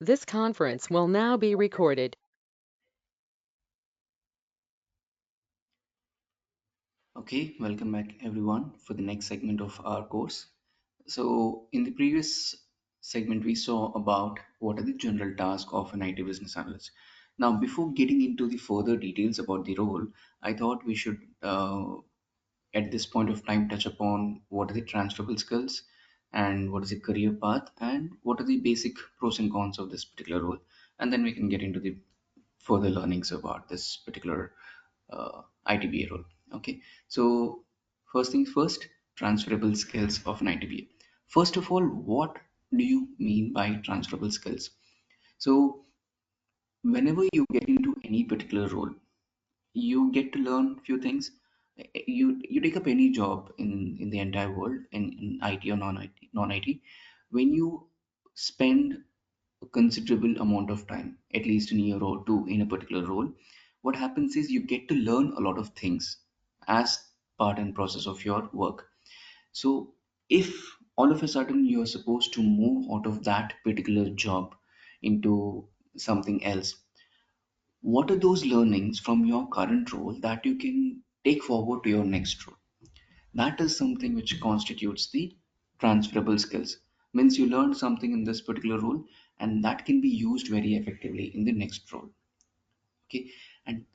This conference will now be recorded. Okay, welcome back everyone for the next segment of our course. So, in the previous segment, we saw about what are the general tasks of an IT business analyst. Now, before getting into the further details about the role, I thought we should, at this point of time, touch upon what are the transferable skills and what is the career path and what are the basic pros and cons of this particular role. And then we can get into the further learnings about this particular ITBA role. Okay, so first things first, transferable skills of an ITBA. First of all, what do you mean by transferable skills? So, whenever you get into any particular role, you get to learn few things. You take up any job in the entire world in IT or non-IT, when you spend a considerable amount of time, at least in a year or two in a particular role, what happens is you get to learn a lot of things as part and process of your work. So if all of a sudden you're supposed to move out of that particular job into something else, what are those learnings from your current role that you can take forward to your next role? That is something which constitutes the transferable skills. Means you learned something in this particular role and that can be used very effectively in the next role. Okay. And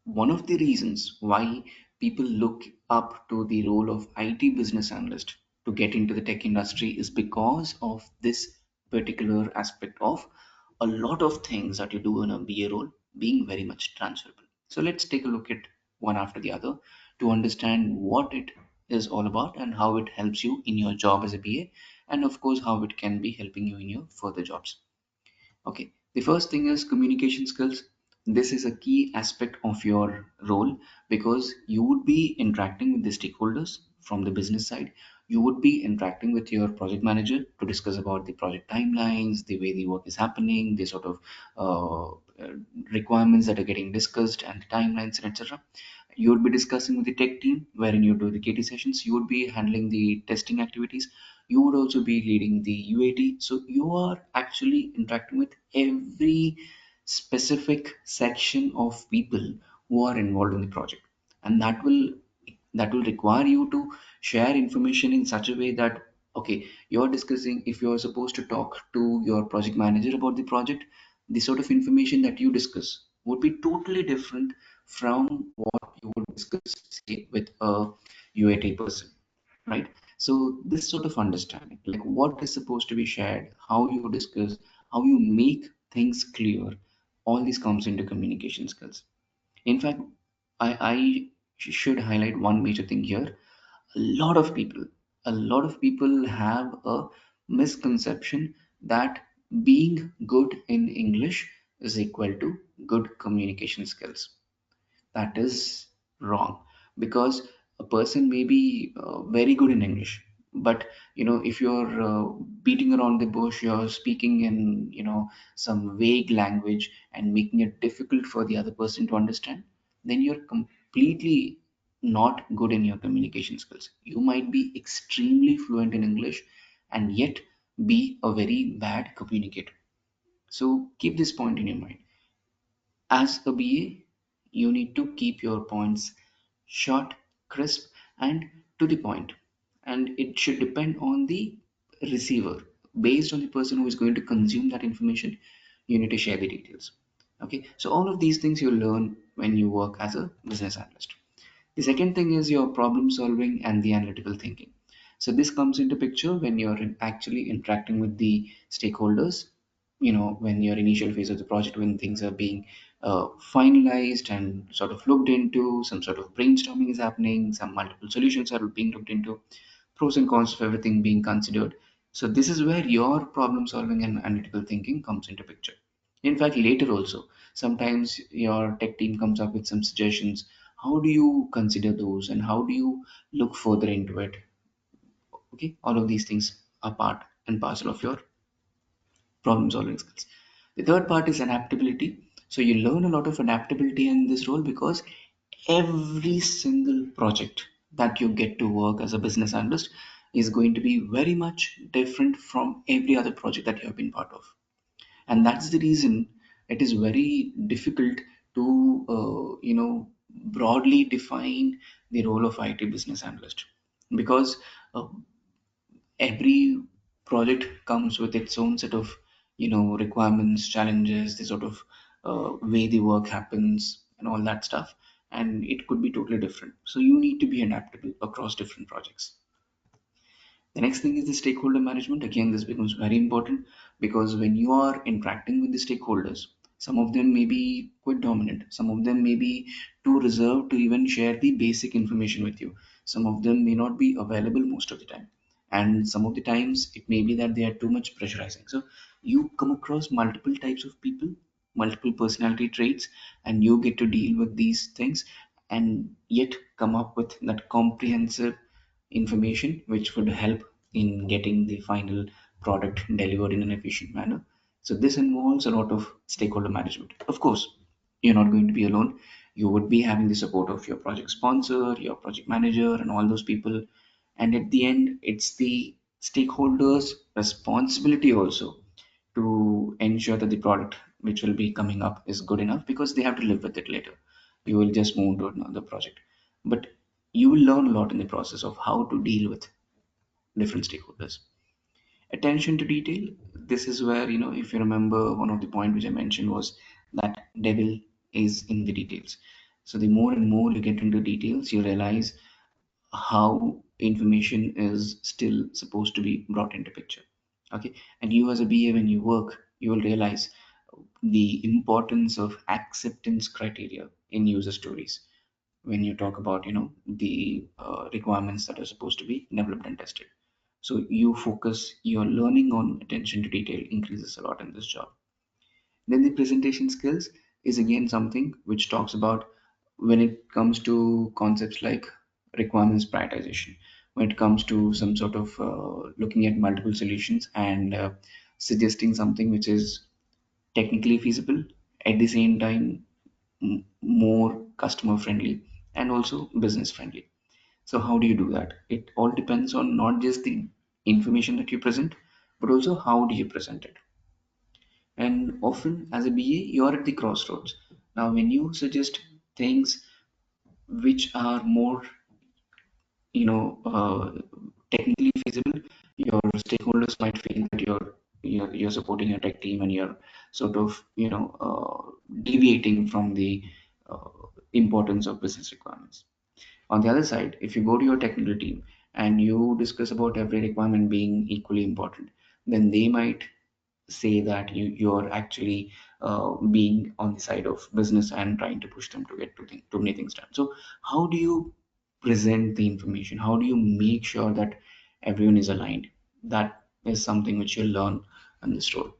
one of the reasons why people look up to the role of IT business analyst to get into the tech industry is because of this particular aspect of a lot of things that you do in a BA role being very much transferable. So let's take a look at one after the other to understand what it is all about and how it helps you in your job as a BA, and of course how it can be helping you in your further jobs. Okay, the first thing is communication skills. This is a key aspect of your role because you would be interacting with the stakeholders from the business side. You would be interacting with your project manager to discuss about the project timelines, the way the work is happening, the sort of requirements that are getting discussed, and the timelines, and etc. You would be discussing with the tech team wherein you do the KT sessions. You would be handling the testing activities. You would also be leading the UAT. So you are actually interacting with every specific section of people who are involved in the project, and that will require you to share information in such a way that, okay, you're discussing, if you're supposed to talk to your project manager about the project, the sort of information that you discuss would be totally different from what you would discuss, say, with a UAT person, right? So this sort of understanding, like what is supposed to be shared, how you discuss, how you make things clear, all this comes into communication skills. In fact, I should highlight one major thing here. A lot of people, a lot of people have a misconception that being good in English is equal to good communication skills. That is wrong, because a person may be very good in English, but if you're beating around the bush, you're speaking in some vague language and making it difficult for the other person to understand, then you're completely not good in your communication skills. You might be extremely fluent in English and yet be a very bad communicator. So keep this point in your mind. As a BA, you need to keep your points short, crisp, and to the point. And it should depend on the receiver. Based on the person who is going to consume that information, you need to share the details. Okay, so all of these things you'll learn when you work as a business analyst. The second thing is your problem solving and the analytical thinking. So this comes into picture when you're actually interacting with the stakeholders. When your initial phase of the project, when things are being finalized and sort of looked into, some sort of brainstorming is happening, some multiple solutions are being looked into, pros and cons of everything being considered. So this is where your problem solving and analytical thinking comes into picture. In fact, later also, sometimes your tech team comes up with some suggestions. How do you consider those and how do you look further into it? Okay, all of these things are part and parcel of your problem solving skills. The third part is adaptability. So you learn a lot of adaptability in this role because every single project that you get to work as a business analyst is going to be very much different from every other project that you have been part of. And that's the reason it is very difficult to broadly define the role of IT business analyst, because uh, every project comes with its own set of requirements, challenges, the sort of way the work happens and all that stuff, and it could be totally different, so you need to be adaptable across different projects. The next thing is the stakeholder management. Again, this becomes very important because when you are interacting with the stakeholders, some of them may be quite dominant, some of them may be too reserved to even share the basic information with you, some of them may not be available most of the time, and some of the times it may be that they are too much pressurizing. So you come across multiple types of people, multiple personality traits, and you get to deal with these things and yet come up with that comprehensive information which would help in getting the final product delivered in an efficient manner. So this involves a lot of stakeholder management. Of course, you're not going to be alone. You would be having the support of your project sponsor, your project manager, and all those people. And at the end, it's the stakeholders' responsibility also to ensure that the product which will be coming up is good enough, because they have to live with it later. You will just move to another project. But you will learn a lot in the process of how to deal with different stakeholders. Attention to detail. This is where, if you remember, one of the point which I mentioned was that devil is in the details. So the more and more you get into details, you realize how information is still supposed to be brought into picture. Okay, and you as a BA, when you work, you will realize the importance of acceptance criteria in user stories when you talk about the requirements that are supposed to be developed and tested. So you focus your learning on attention to detail increases a lot in this job. Then the presentation skills is again something which talks about when it comes to concepts like requirements prioritization, when it comes to some sort of looking at multiple solutions and suggesting something which is technically feasible, at the same time more customer friendly and also business friendly. So how do you do that? It all depends on not just the information that you present, but also how do you present it. And often as a BA, you are at the crossroads. Now, when you suggest things which are more, technically feasible, your stakeholders might feel that you're supporting a tech team and you're sort of, deviating from the uh, importance of business requirements. On the other side, if you go to your technical team and you discuss about every requirement being equally important, then they might say that you're actually being on the side of business and trying to push them to get too many things done. So how do you present the information? How do you make sure that everyone is aligned? That is something which you'll learn in this role.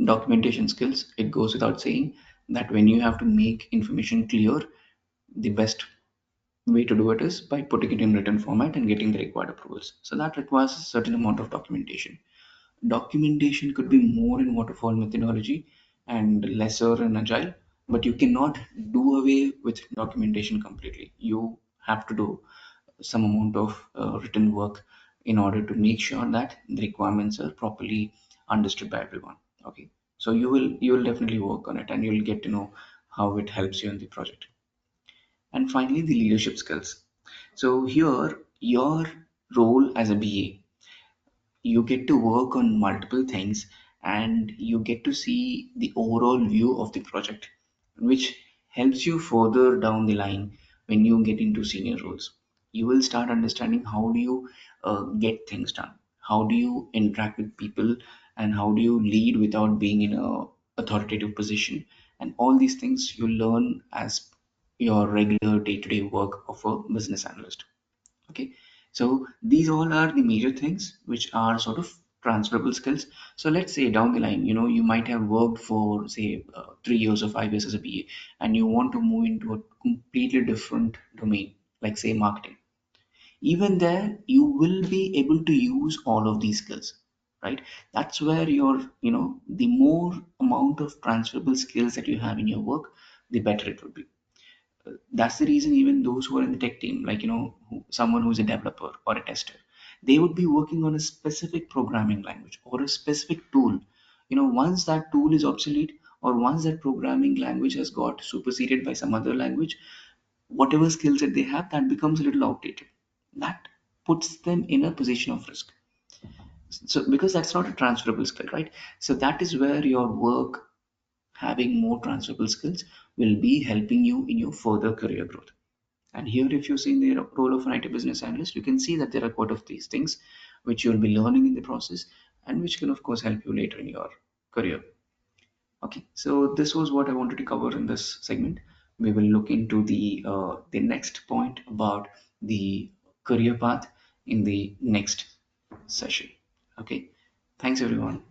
Documentation skills, it goes without saying that when you have to make information clear, the best way to do it is by putting it in written format and getting the required approvals. So that requires a certain amount of documentation. Documentation could be more in waterfall methodology and lesser in agile, but you cannot do away with documentation completely. You have to do some amount of written work in order to make sure that the requirements are properly understood by everyone. Okay, so you will definitely work on it and you'll get to know how it helps you in the project. And finally, the leadership skills. So here, your role as a BA, you get to work on multiple things and you get to see the overall view of the project, which helps you further down the line when you get into senior roles. You will start understanding how do you get things done, how do you interact with people, and how do you lead without being in a authoritative position, and all these things you learn as your regular day-to-day work of a business analyst. Okay, so these all are the major things which are sort of transferable skills. So let's say down the line, you might have worked for say 3 years or 5 years as a BA, and you want to move into a completely different domain, like say marketing. Even there, you will be able to use all of these skills, right? That's where the more amount of transferable skills that you have in your work, the better it would be. That's the reason even those who are in the tech team, like someone who's a developer or a tester, they would be working on a specific programming language or a specific tool. once that tool is obsolete, or once that programming language has got superseded by some other language, whatever skills that they have, that becomes a little outdated. That puts them in a position of risk. So because that's not a transferable skill, right? So that is where your work having more transferable skills will be helping you in your further career growth. And here, if you see in the role of an IT business analyst, you can see that there are quite of these things which you'll be learning in the process, and which can of course help you later in your career. Okay, so this was what I wanted to cover in this segment. We will look into the next point about the career path in the next session. Okay, thanks everyone.